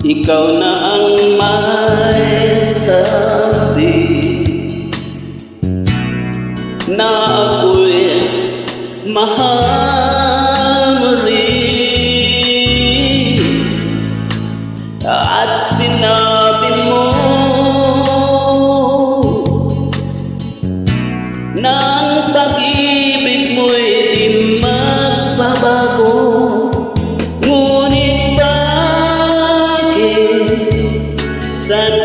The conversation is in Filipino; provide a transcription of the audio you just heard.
ikaw na ang may sabi na ako'y mahal mo rin. At sinabi mo na ang pag-ibig mo'y di magbabago. Ngunit bakit sa